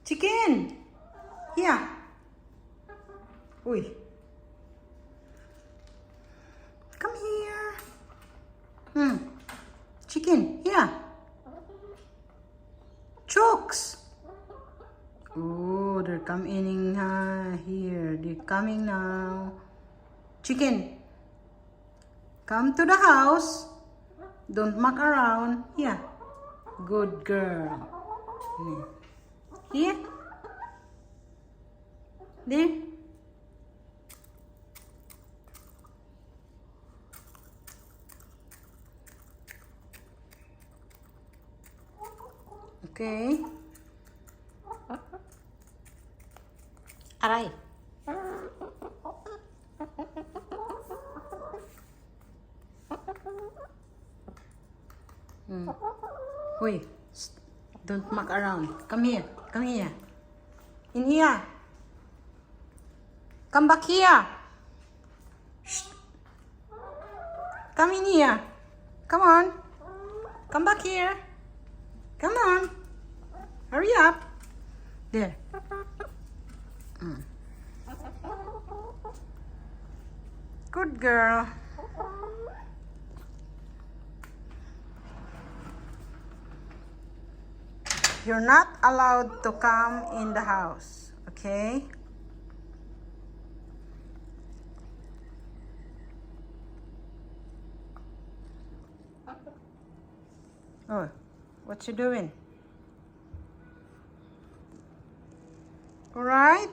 Chicken! Here! Uy! Come here! Chicken, here! Chooks! Oh, they're coming here. They're coming now. Chicken! Come to the house. Don't muck around. Here. Good girl. Here. There. Okay. Aray. Wait. Don't muck around. Come here. Come here. In here. Come back here. Shh. Come in here. Come on. Come back here. Come on. Hurry up. There. Good girl. You're not allowed to come in the house, okay? Oh, what you doing? All right?